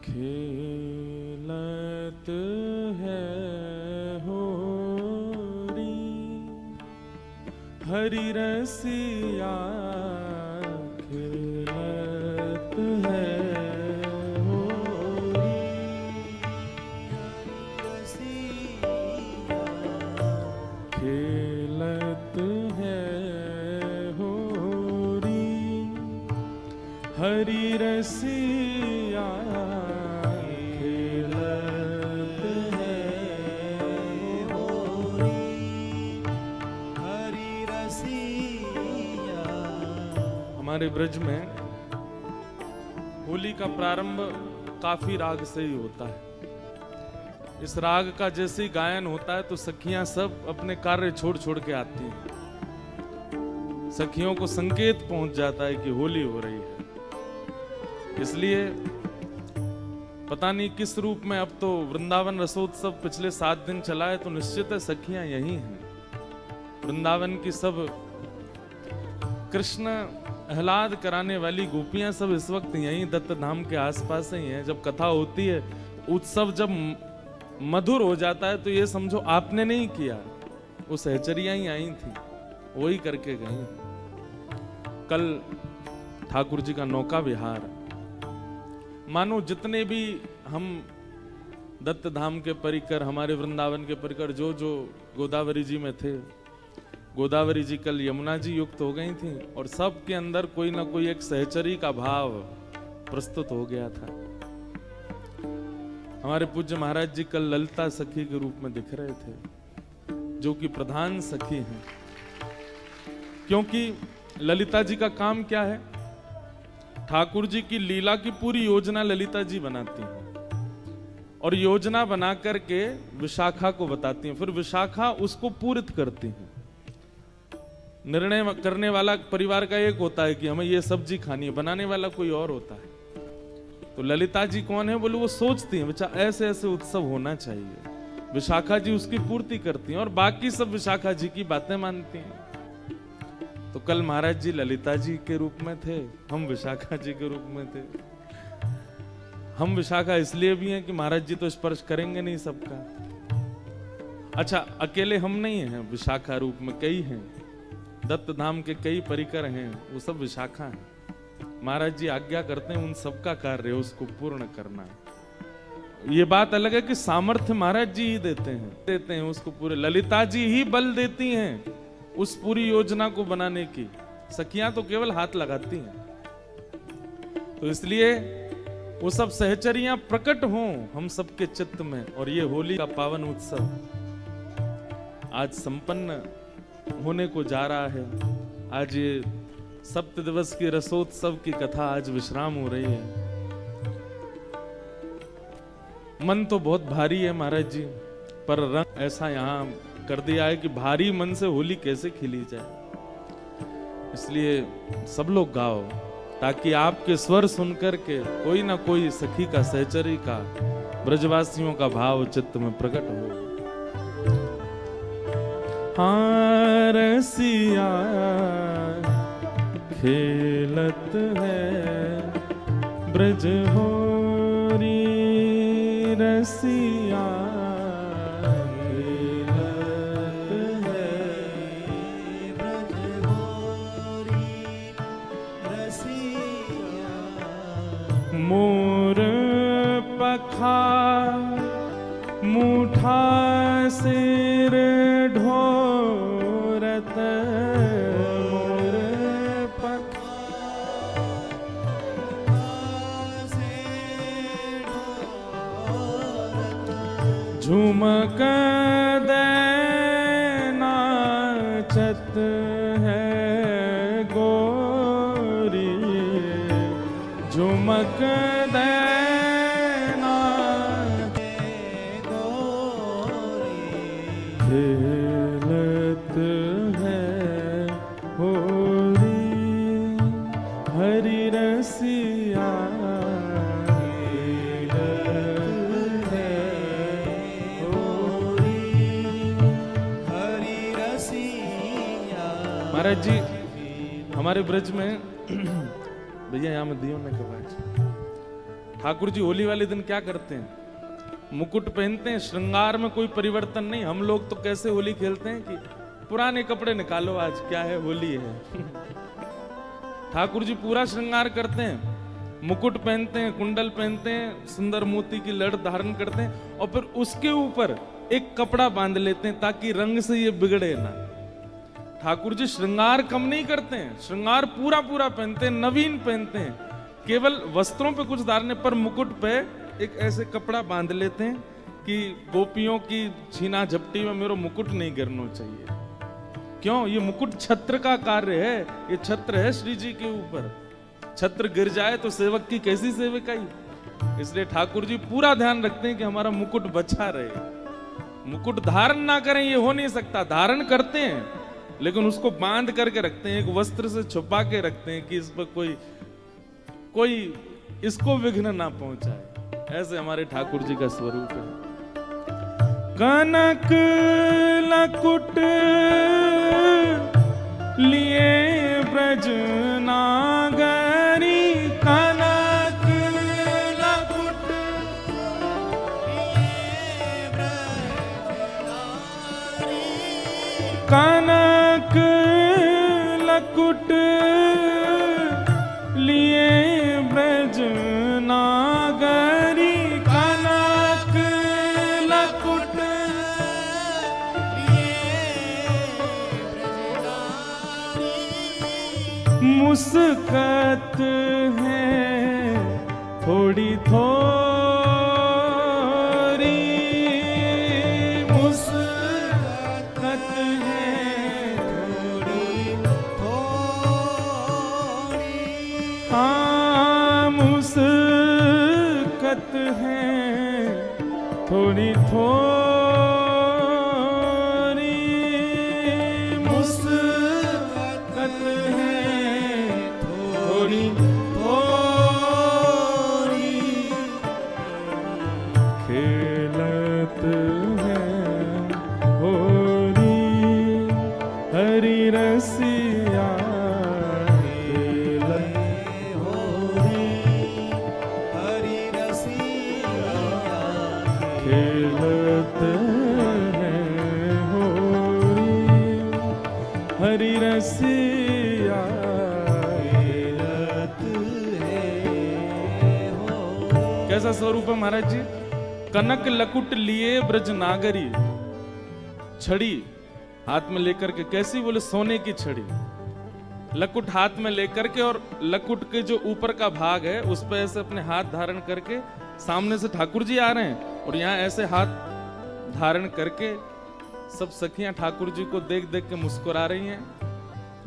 खेलत है होरी हरि रसिया खेलत है होरी खेलत है होरी हरि रसिया हमारे ब्रज में होली का प्रारंभ काफी राग से ही होता है। इस राग का जैसे ही गायन होता है तो सखियां सब अपने कार्य छोड़ छोड़ के आती हैं। सखियों को संकेत पहुंच जाता है कि होली हो रही है। इसलिए पता नहीं किस रूप में, अब तो वृंदावन रसोत्सव पिछले 7 दिन चला है, तो निश्चित है सखियां यही हैं। वृंदावन की सब कृष्ण आह्लाद कराने वाली गोपियां सब इस वक्त यहीं दत्त धाम के आसपास ही हैं। जब कथा होती है, उत्सव जब मधुर हो जाता है, तो ये समझो आपने नहीं किया, वो सहचरियां ही आई थी, वही करके गई। कल ठाकुर जी का नौका विहार, मानो जितने भी हम दत्त धाम के परिकर, हमारे वृंदावन के परिकर जो जो गोदावरी जी में थे, गोदावरी जी कल यमुना जी युक्त हो गई थी और सब के अंदर कोई ना कोई एक सहचरी का भाव प्रस्तुत हो गया था। हमारे पूज्य महाराज जी कल ललिता सखी के रूप में दिख रहे थे, जो कि प्रधान सखी हैं। क्योंकि ललिता जी का काम क्या है? ठाकुर जी की लीला की पूरी योजना ललिता जी बनाती हैं और योजना बना करके विशाखा को बताती हैं, फिर विशाखा उसको पूरित करती हैं। निर्णय करने वाला परिवार का एक होता है कि हमें ये सब्जी खानी है, बनाने वाला कोई और होता है। तो ललिता जी कौन है? बोले वो सोचती हैं, बच्चा ऐसे ऐसे उत्सव होना चाहिए। विशाखा जी उसकी पूर्ति करती हैं और बाकी सब विशाखा जी की बातें मानती हैं। तो कल महाराज जी ललिता जी के रूप में थे, हम विशाखा जी के रूप में थे। हम विशाखा इसलिए भी हैं कि महाराज जी तो स्पर्श करेंगे नहीं सबका। अच्छा, अकेले हम नहीं हैं, विशाखा रूप में कई हैं, दत्त धाम के कई परिकर हैं, वो सब विशाखा हैं। महाराज जी आज्ञा करते हैं, उन सबका कार्य उसको पूर्ण करना है। ये बात अलग है कि सामर्थ्य महाराज जी ही देते हैं उसको पूरे। ललिता जी ही बल देती हैं उस पूरी योजना को बनाने की, सखियां तो केवल हाथ लगाती हैं। तो इसलिए वो सब सहचरियां प्रकट हों हम सबके चित्त में, और ये होली का पावन उत्सव आज संपन्न होने को जा रहा है। आज ये सप्त दिवस की रसोत्सव की कथा आज विश्राम हो रही है। मन तो बहुत भारी है महाराज जी, पर रंग ऐसा यहाँ कर दिया है कि भारी मन से होली कैसे खिली जाए। इसलिए सब लोग गाओ, ताकि आपके स्वर सुनकर के कोई ना कोई सखी का, सहचरी का, ब्रजवासियों का भाव चित्त में प्रकट हो। हाँ रसिया खेलत है ब्रज होरी रसिया खेलत है ब्रज होरी रसिया। मोर पखा मुठा सिर ढोरत, मोर पखा सिर ढोरत, झुमक दे नाचत है गोरी, झुमक दे खेलत है होरी हरि रसिया खेलत है होरी हरि रसिया। महाराज जी हमारे ब्रज में भैया यहाँ में दियो ने कहा ठाकुर जी होली वाले दिन क्या करते हैं? मुकुट पहनते हैं, श्रृंगार में कोई परिवर्तन नहीं। हम लोग तो कैसे होली खेलते हैं कि पुराने कपड़े निकालो, आज क्या है, होली है। ठाकुर जी पूरा श्रृंगार करते हैं, मुकुट पहनते हैं, कुंडल पहनते हैं, सुंदर मोती की लड़ धारण करते हैं और फिर उसके ऊपर एक कपड़ा बांध लेते हैं ताकि रंग से ये बिगड़े ना। ठाकुर जी श्रृंगार कम नहीं करते हैं, श्रृंगार पूरा पूरा पहनते हैं, नवीन पहनते हैं। केवल वस्त्रों पे कुछ धारने पर मुकुट पे एक ऐसे कपड़ा बांध लेते हैं कि गोपियों की छीना झपटी में मेरा मुकुट नहीं गिरना चाहिए। क्यों? ये मुकुट छत्र का कार्य है, ये छत्र है श्री जी के ऊपर। छत्र गिर जाए तो सेवक की कैसी सेवकाई। इसलिए ठाकुर जी पूरा ध्यान रखते हैं कि हमारा मुकुट बचा रहे। मुकुट धारण ना करें ये हो नहीं सकता, धारण करते हैं लेकिन उसको बांध करके रखते हैं, एक वस्त्र से छुपा के रखते हैं कि इस पर कोई इसको विघ्न ना पहुंचाए। ऐसे हमारे ठाकुर जी का स्वरूप है। कनक लकुट लिए ब्रज नागरी, कनक लकुट लिए ब्रज नागरी, कनक लकुट लिए ब्रज नागरी, कनक लकुट मुस्कत है थोड़ी थोड़ी, मुस्कत है थोड़ी थोड़ी, हाँ मुस्कत है थोड़ी थोड़ी, मुस्कत है थोड़ी थोड़ी, खेलत है होली हरि रसिया, खेलत होली हरि रसिया, खेलत है होली हरि रसिया। कैसा स्वरूप है महाराज जी? कनक लकुट लिए ब्रज नागरी, छड़ी हाथ में लेकर के, कैसी? बोले सोने की छड़ी, लकुट हाथ में लेकर के, और लकुट के जो ऊपर का भाग है उस पर ऐसे अपने हाथ धारण करके सामने से ठाकुर जी आ रहे हैं और यहाँ ऐसे हाथ धारण करके सब सखियां ठाकुर जी को देख देख के मुस्कुरा रही हैं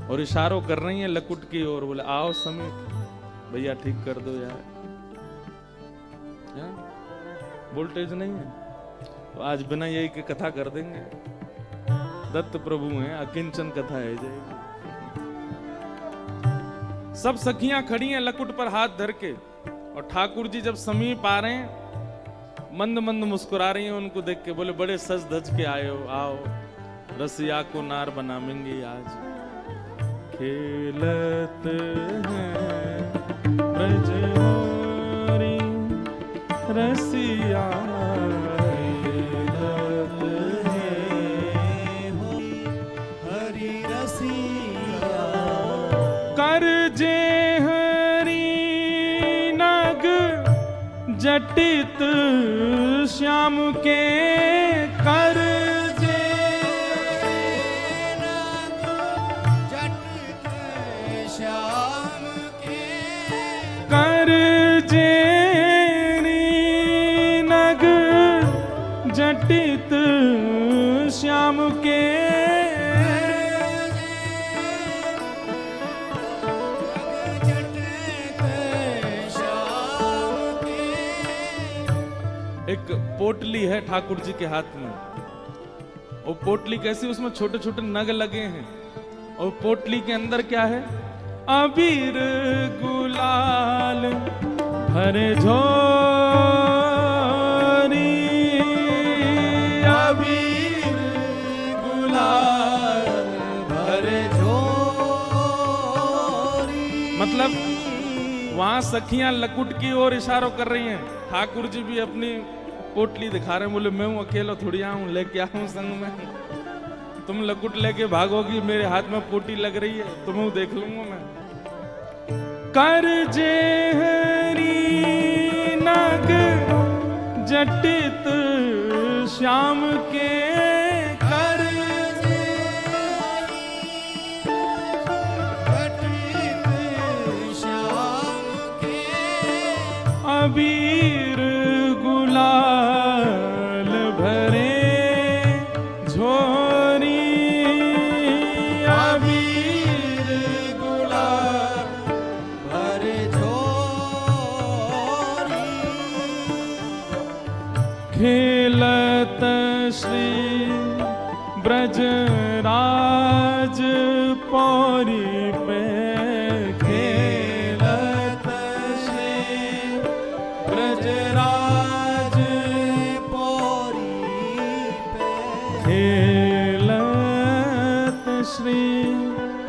और इशारों कर रही हैं लकुट की ओर। बोले आओ समीप भैया, ठीक कर दो यार, वोल्टेज नहीं है तो आज बिना यही की कथा कर देंगे। दत्त प्रभु हैं, अकिंचन कथा है जाएगी। सब सखियां खड़ी हैं लकुट पर हाथ धर के और ठाकुर जी जब समीप आ रहे हैं मंद मंद मुस्कुरा रही हैं उनको देख के। बोले बड़े सज धज के आए हो, आओ रसिया को नार बनावेंगे आज। खेलत हैं ब्रज हरि रसिया, खेलत हैं हरि रसिया, कर जे हरि नग जटित श्याम के, कर जे नग जटित श्याम के, कर जे नग जटित श्याम के, एक पोटली है ठाकुर जी के हाथ में। और पोटली कैसी? उसमें छोटे छोटे नग लगे हैं और पोटली के अंदर क्या है? अबीर गुलाल भरे झोरी, अबीर गुलाल भरे झोरी। मतलब वहां सखियां लकुट की ओर इशारों कर रही हैं, ठाकुर जी भी अपनी पोटली दिखा रहे हैं, बोले मैं हूं अकेला थोड़ी आऊं, लेके आऊं संग में, तुम लकुट लेके भागोगी, मेरे हाथ में पोटी लग रही है, तुम्हें देख लूंगा मैं। कर जे हरी नग जटित श्याम के, कर जटित श्याम के, अबीर गुलाल भरे झोरी, अबीर गुलाल भरे झोरी, खेलत श्री ब्रजराज पौरी पे, खेलत श्री ब्रजराज पौरी पे, खेलत श्री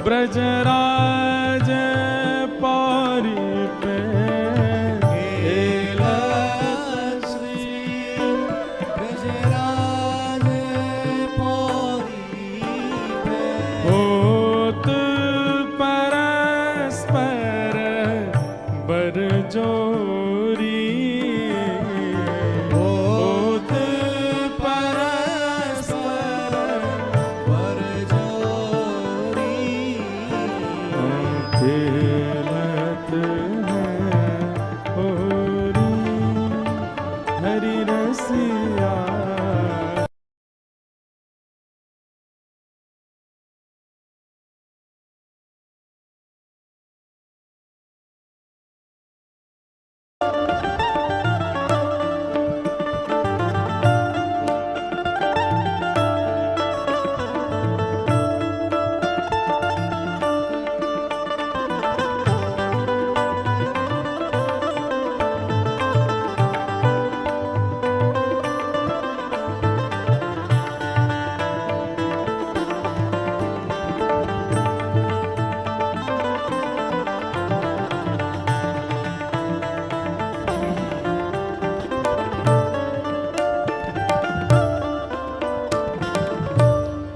ब्रजराज पौरी पे, खेलत श्री ब्रजराज पौरी पे, होत परस्पर बरजोरी, होत परस्पर बरजोरी, खेलत है होरी हरि रसिया।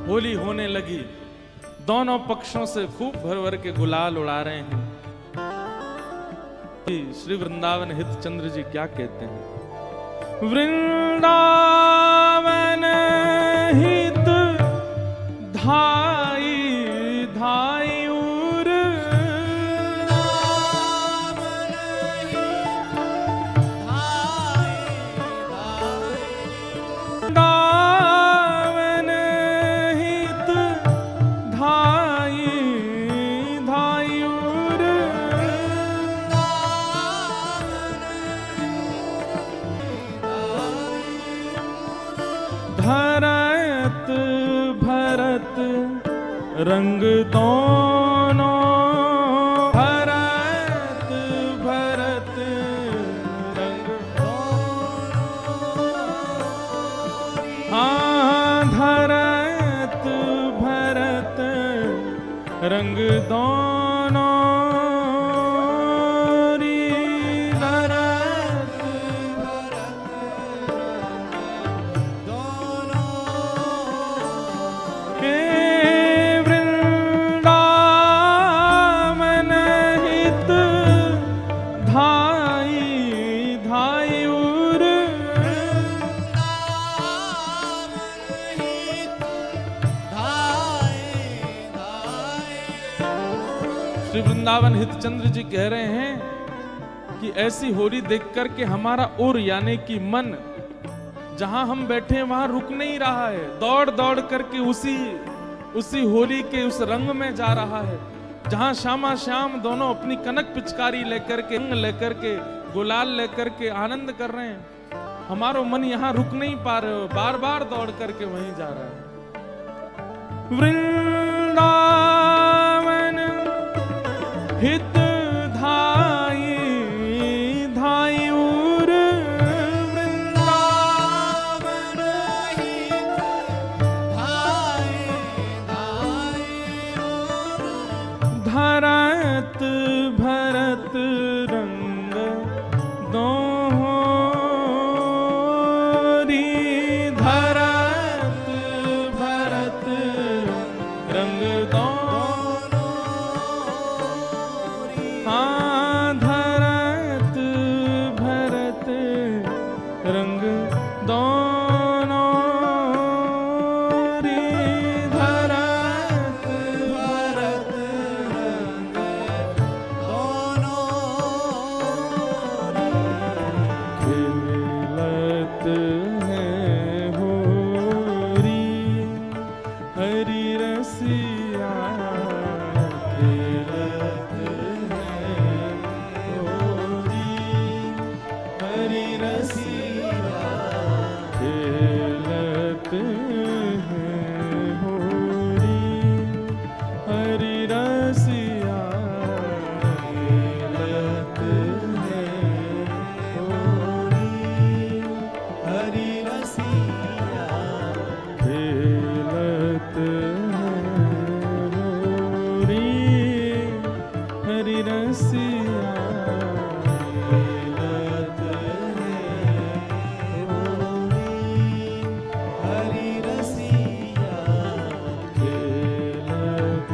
होली होने लगी, दोनों पक्षों से खूब भर भर के गुलाल उड़ा रहे हैं। श्री वृंदावन हित चंद्र जी क्या कहते हैं, वृंदावन हित धाई धाई उर, वृंदावन हित धाई धाई उर, धरत भरत रंग दोनों, भरत भरत रंग हाँ, धरत भरत रंग दोनों री, धरत हे वृंदावन हित धाई धाई उर, श्री वृंदावन हित चंद्र जी कह रहे हैं कि ऐसी होली देख करके हमारा उर यानी कि मन जहां हम बैठे हैं वहां रुक नहीं रहा है, दौड़ दौड़ करके उसी होली के उस रंग में जा रहा है, जहां श्यामा श्याम दोनों अपनी कनक पिचकारी लेकर के रंग लेकर के गुलाल लेकर के आनंद कर रहे हैं, हमारा मन यहां रुक नहीं पा रहे हो, बार बार दौड़ करके वहीं जा रहा है। वृंदावन हित धाई धाई उर, वृंदावन हित धाई धाई उर, धरत भरत रंग हरि रसिया खेलत है होरी हरि रसिया खेलत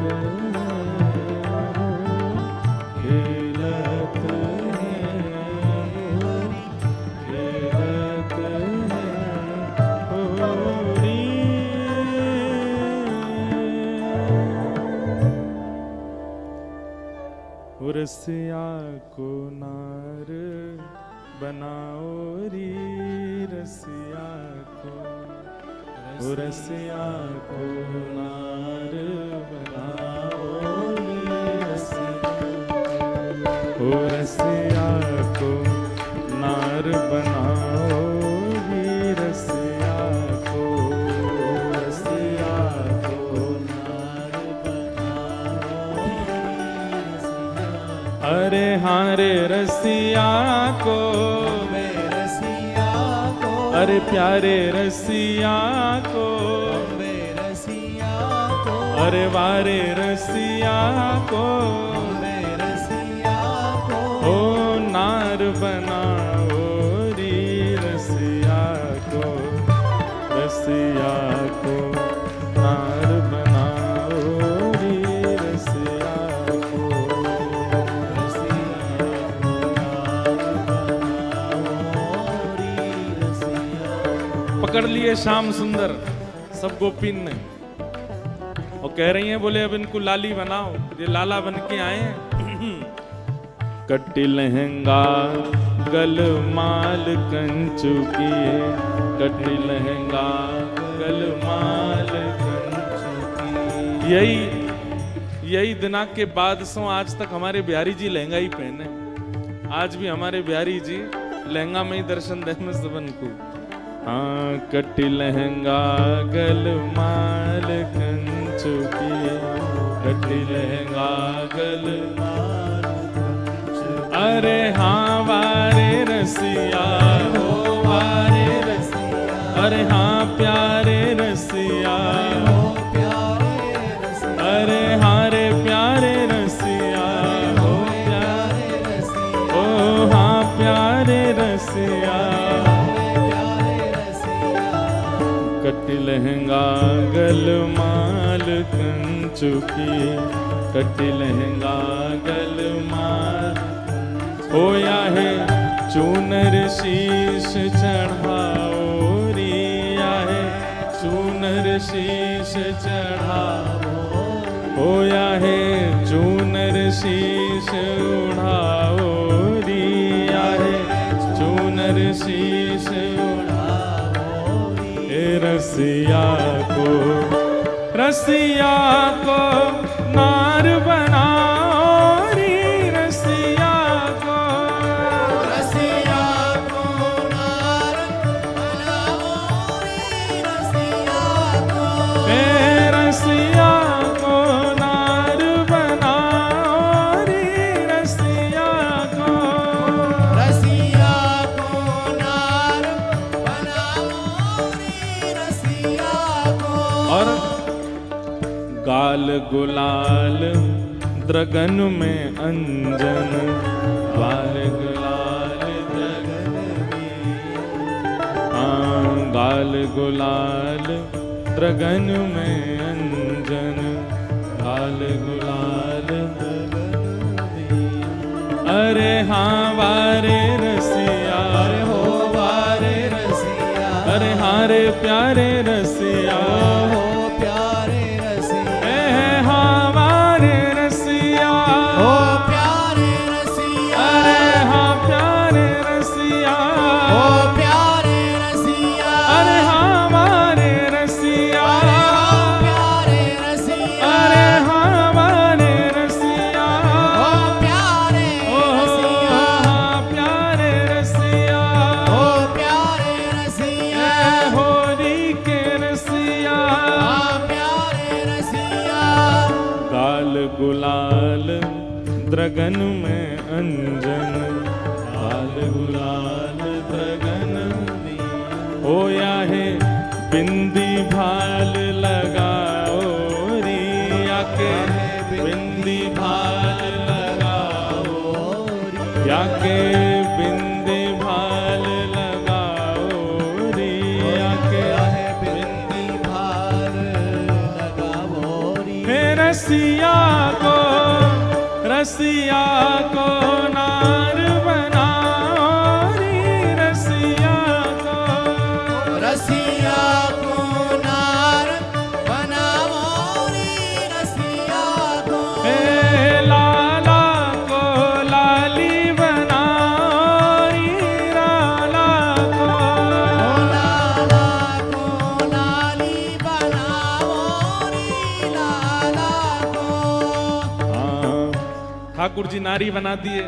खेलत खेलत होरी रसिया को नार बनाओ री रसिया को रसिया को नार बनाओ री रसिया को नार बनाओ री रसिया को नार बनाओ अरे हाँ रे रसिया को वे रसिया को अरे प्यारे रसिया को वे रसिया को अरे वारे रसिया को वे रसिया को ओ नार बनाओ री रसिया को नार बनाओ री रसिया को पकड़ लिए श्याम सुंदर सब गोपीन ने और कह रही हैं बोले अब इनको लाली बनाओ ये लाला बन के आए हैं कट्टी लहंगा गल माल कंचू किए कट्टी लहंगा गल माल कंचू किए यही दिना के बाद सो आज तक हमारे बिहारी जी लहंगा ही पहने आज भी हमारे बिहारी जी लहंगा में ही दर्शन देने सबन को हाँ कट्टी लहंगा गल माल कंचू किए कट्टी लहंगा गल माल अरे हाँ वारे रसिया हो वारे रसिया अरे हाँ प्यारे रसिया हो प्यारे रसिया अरे हाँ रे प्यारे रसिया हो प्यारे रसिया ओ हाँ प्यारे रसिया प्यारे रसिया कट्टी लहंगा गल माल कंचू किए कट्टी लहंगा गल माल होया है चूनर शीश चढ़ाओ रिया है चूनर शीश चढ़ाओ होया है चूनर शीश उड़ाओ रिया है चूनर शीश उड़ाओ ए रसिया को नार बनाओ री रसिया को रसिया को नार बनाओ रे रसिया को ए रसिया को नार बनाओ री रसिया को रसिया को नार बनाओ रे रसिया को और गाल गुलाल द्रगन में अंजन गाल गुलाल द्रगन में हाँ गाल गुलाल द्रगन में अंजन गाल गुलाल द्रगन में अरे हाँ वारे रसिया अरे हो वारे रसिया अरे हाँ रे प्यारे रसिया हो प्यारे रसिया ए हमारे रसिया हो प्यारे रसिया अरे हाँ प्यारे रसिया हो प्यारे रसिया अरे हमारे रसिया प्यारे रसिया अरे हमारे रसिया हो प्यारे ओ रसिया हाँ प्यारे रसिया हो प्यारे रसिया ए होली के रसिया प्यारे रसिया गाल गुलाल द्रगन में अंजन गाल गुलाल द्रगन में होया है बिंदी भाल लगाओ रिया के बिंदी भाल लगा या के बिंदी भाल लगाओ रे, या के बिंदी भाल लगाओ रे। हे रसिया को नार बनाओ रे, रसिया को नार बनाओ रे, रसिया को। हे लाला को लाली बनाओ रे, लाला को लाली बनाओ रे, लाला को। ठाकुर जी नारी बना दिए।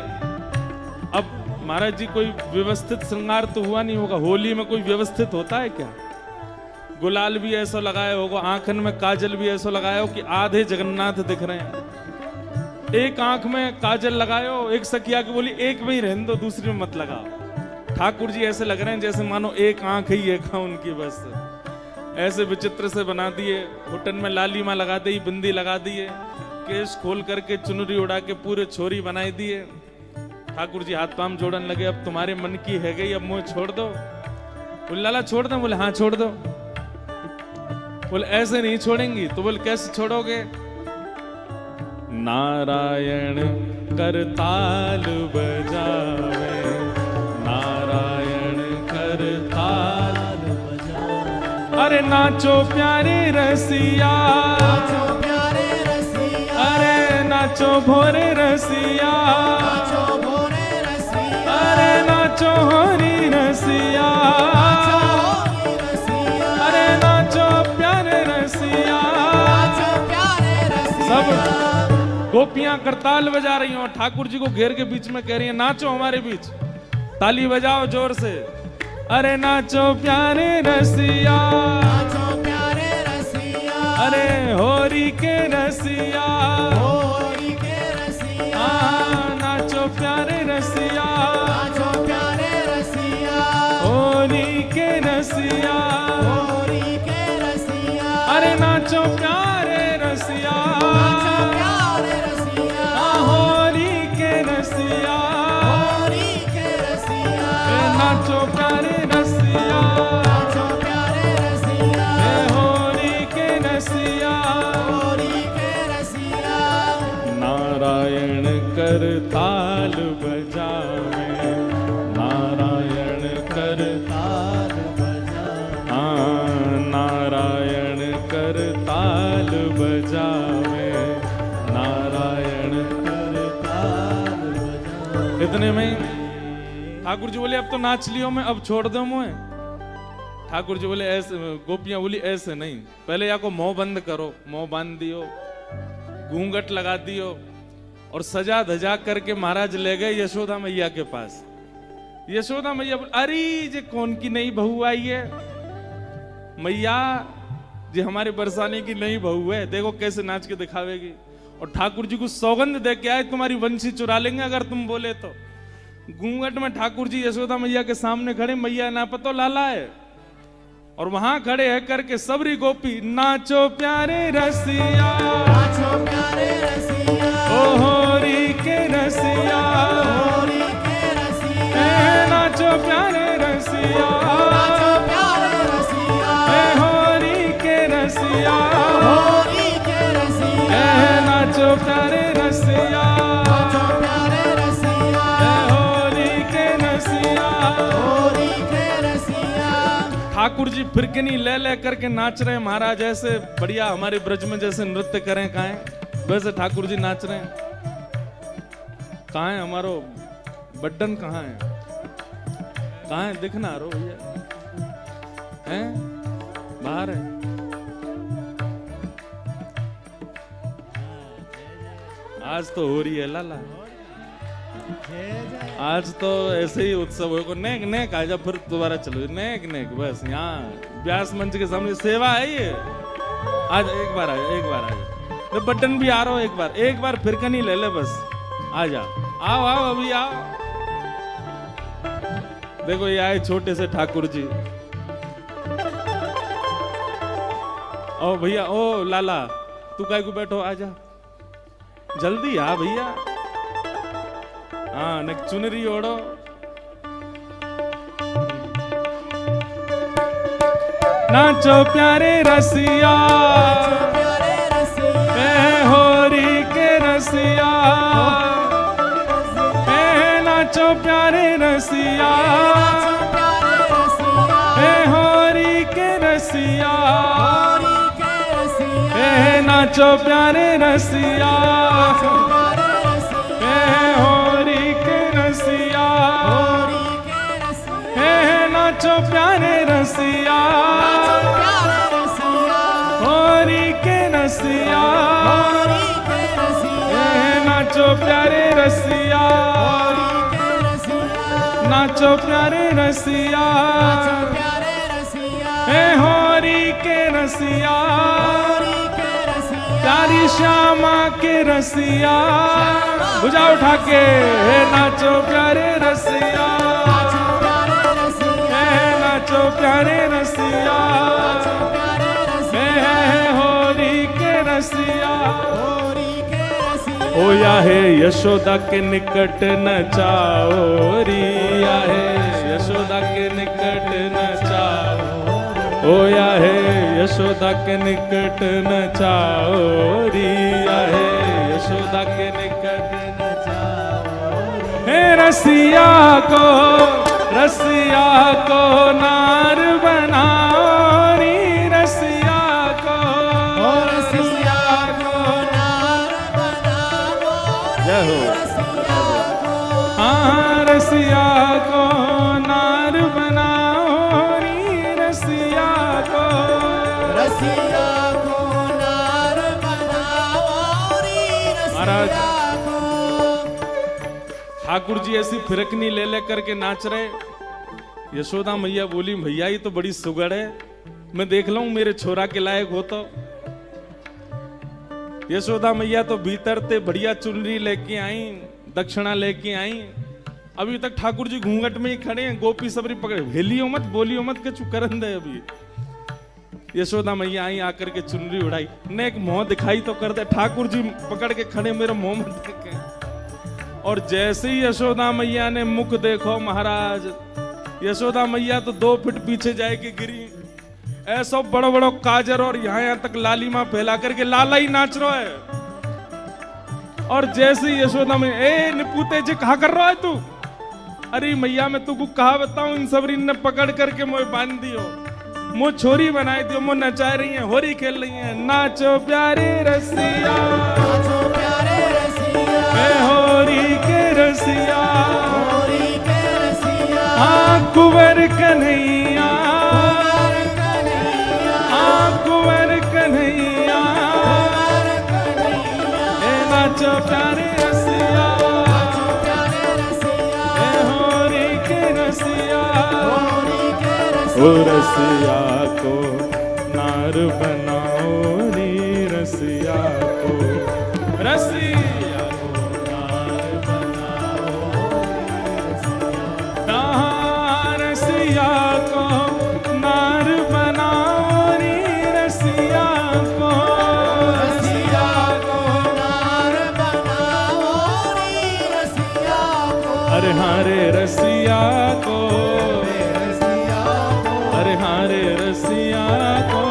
अब महाराज जी कोई व्यवस्थित श्रृंगार तो हुआ नहीं होगा, होली में कोई व्यवस्थित होता है क्या? गुलाल भी ऐसा लगाए होगा, आंखन में काजल भी ऐसा लगाए हो कि आधे जगन्नाथ दिख रहे हैं। एक आंख में काजल लगाए हो, एक सखिया की बोली एक में ही रहने दो, दूसरी में मत लगाओ। ठाकुर जी ऐसे लग रहे हैं जैसे मानो एक आंख ही एक है उनकी, बस ऐसे विचित्र से बना दिए। घुटन में लाली माँ लगा दी, बिंदी लगा दिए, केश खोल करके चुनरी उड़ा के पूरे छोरी बनाई दिए। ठाकुर जी हाथ पाम जोड़न लगे, अब तुम्हारे मन की है गई, अब मुझे छोड़ दो। बोले लाला छोड़ दो? बोले हाँ छोड़ दो। बोले ऐसे नहीं छोड़ेंगी। तो बोले कैसे छोड़ोगे? नारायण करताल बजावे, नारायण करताल बजावे। अरे नाचो प्यारे रसिया, नाचो प्यारे रसिया, अरे नाचो भोरे रसिया, नाचो भोरे रसिया, अरे नाचो होरी रसिया, नाचो रसिया, अरे नाचो प्यारे रसिया। नाचो प्यारे रसिया। सब गोपियां करताल बजा रही हो, ठाकुर जी को घेर के बीच में कह रही है नाचो हमारे बीच, ताली बजाओ जोर से। अरे नाचो प्यारे रसिया, नाचो प्यारे रसिया, अरे होरी के रसिया, होरी के रसिया, नाचो प्यारे रसिया, नाचो प्यारे रसिया, होरी के रसिया, होरी के रसिया, अरे नाचो प्यारे रसिया, नाचो प्यारे रसिया, होरी के रसिया, होरी के रसिया, नाचो प्यारे रसिया, नाचो प्यारे रसिया, होरी के रसिया, होरी के रसिया। नारायण करताल बजावे, नारायण करताल बजावे, नारायण करताल बजावे, नारायण करताल बजावे। इतने में ठाकुर जी बोले अब तो नाच लियो मैं, अब छोड़ दो मुझे। ठाकुर जी बोले ऐसे, गोपियां बोली ऐसे नहीं, पहले या को मुंह बंद करो, मुंह बांध दियो, घूंघट लगा दियो, और सजा धजा करके महाराज ले गए यशोदा मैया के पास। यशोदा मैया बोले अरे जे कौन की नई बहू आई है? मैया जे हमारे बरसाने की नई बहू है, देखो कैसे नाच के दिखावेगी। और ठाकुर जी को सौगंध दे के आए तुम्हारी वंशी चुरा लेंगे अगर तुम बोले तो। घूंघट में ठाकुर जी यशोदा मैया के सामने खड़े, मैया ना पतो लाला है, और वहां खड़े है करके सबरी गोपी नाचो प्यारे रसिया, नाचो प्यारे रसिया, ओ होरी के रसिया, होरी के रसिया, ए नाचो प्यारे रसिया, नाचो प्यारे रसिया, ए होरी के रसिया, होरी के रसिया, ए नाचो प्यारे रसिया, नाचो प्यारे रसिया, ए होरी के रसिया। होरी के रसिया। ठाकुर जी फिरकनी ले ले करके नाच रहे हैं महाराज, ऐसे बढ़िया हमारे ब्रज में जैसे नृत्य करें कहाँ है वैसे ठाकुर जी नाच रहे हैं। कहाँ है हमारो बड्डन, कहाँ है? कहाँ है? दिखना रो भैया, हैं बाहर है। आज तो हो रही है लाला, आज तो ऐसे ही उत्सव हो, नेक नेक आ जा, फिर दोबारा चलो नेक नेक, बस यहाँ व्यास मंच के सामने सेवा है ये। आज एक बार आ जा, एक बार आ जा, तो बटन भी आ रहा हो, एक बार फिरकनी ले ले बस, आ जा, आओ आओ अभी आओ। देखो ये आए छोटे से ठाकुर जी। ओ भैया, ओ लाला तू काय को बैठो, आ जा जल्दी आ भैया, हाँ ने चुनरी ओढ़ो। नाचो प्यारे रसिया, प्यारे रसिया, ए होरी के रसिया, ए नाचो प्यारे रसिया, प्यारे रसिया, ए होरी के रसिया, होरी के रसिया, ए नाचो प्यारे रसिया, प्यारे रसिया, ए होरी के रसिया, होरी के रसिया, ए नाचो प्यारे रसिया, प्यारे रसिया, होरी के रसिया, होरी के रसिया, ए नाचो प्यारे रसिया, होरी के रसिया, नाचो प्यारे रसिया, प्यारे रसिया, ए होरी के रसिया, होरी के रसिया, प्यारी श्यामा के रसिया, भुजा उठा के हे नाचो प्यारे रसिया, प्यारे रसिया, हे नाचो प्यारे रसिया, प्यारे रसिया, हे होरी के रसिया। होरी के रसिया, ओया है यशोदा के निकट नचाओ रिया है यशोदा के निकट नचाओ। ओया है यशोदा के निकट नचाओ रिया है यशोदा के निकट नचाओ। हे रसिया को नार बनाओ री रसिया को रसिया को नार बनाओ, जय हो। रसिया को, हाँ रसिया को नार बनाओ री रसिया को। रसिया को नार बनाओ, महाराज। रसिया को। ठाकुर जी ऐसी फिरकनी ले ले करके नाच रहे। यशोदा मैया बोली भैया ये तो बड़ी सुगड़ है, मैं देख लूं मेरे छोरा के लायक हो तो। यशोदा मैया तो भीतर ते बढ़िया चुनरी लेके आई, दक्षिणा लेके आई। अभी तक ठाकुर जी घूंघट में ही खड़े हैं, गोपी सबरी पकड़े, हेलियो मत बोलियो मत के चुप करन दे। अभी यशोदा मैया आई, आकर के चुनरी उड़ाई, ने एक मुंह दिखाई तो कर दे। ठाकुर जी पकड़ के खड़े, मेरा मुंह मत देखे। और जैसे ही यशोदा मैया ने मुख देखो महाराज, यशोदा मैया तो 2 फीट पीछे जाएगी गिरी। ऐसा बड़ो बड़ो काजर और यहाँ तक लालिमा फैला करके लाला ही नाच रहा है। और जैसे ही यशोदा मैया, ए निपुते जी कहा कर रहा है तू? अरे मैया मैं तुमको कहा बताऊं, इन सबरी ने पकड़ करके मोए बांध दियो, मो छोरी बनाई दियो, मो नचा रही है, होरी खेल रही है। नाचो प्यारे रसिया, नाचो प्यारे रसिया, ए होरी के रसिया, होरी के रसिया, हाँ कुंवर कन्हैया, कुंवर कन्हैया, हाँ कुंवर कन्हैया, कुंवर कन्हैया, ए नाचो प्यारे रसिया, नाचो प्यारे रसिया, ए होरी के रसिया, होरी के ओ रसिया, रसिया को नार बनाओ री रसिया को। रसिया को नार बनाओ हाँ, रसिया को नार बनाओ री रसिया को। रसिया को नार बनाओ, रसिया को, अरे हारे रसिया को, रसिया को, अरे हारे रसिया को,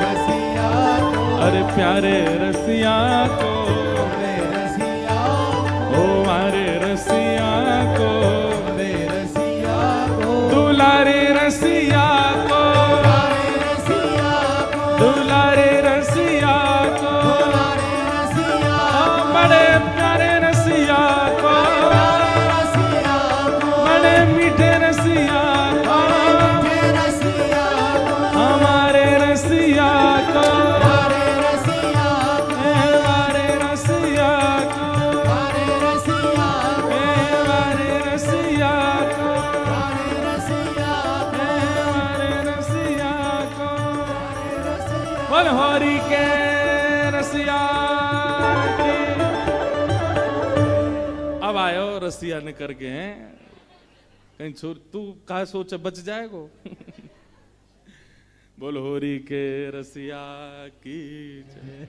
रसिया को, अरे प्यारे रसिया को, रसिया ओ मारे रसिया को, रसिया को, दुलारे रसिया को, रसिया को, दुलारे रसिया को, रसिया ओ बड़े प्यारे रसिया को, रसिया को, बड़े मीठे रसिया को, रसिया को, हमारे रसिया को, रसिया को, हमारे रसिया को, रसिया को, हमारे रसिया को, रसिया हमारे रसिया को। को, बोल होरी के रसिया की। अब आयो रसिया ने करके हैं, कहीं छोड़ तू कहा सोच बच जाएगो। बोल होरी के रसिया की जय।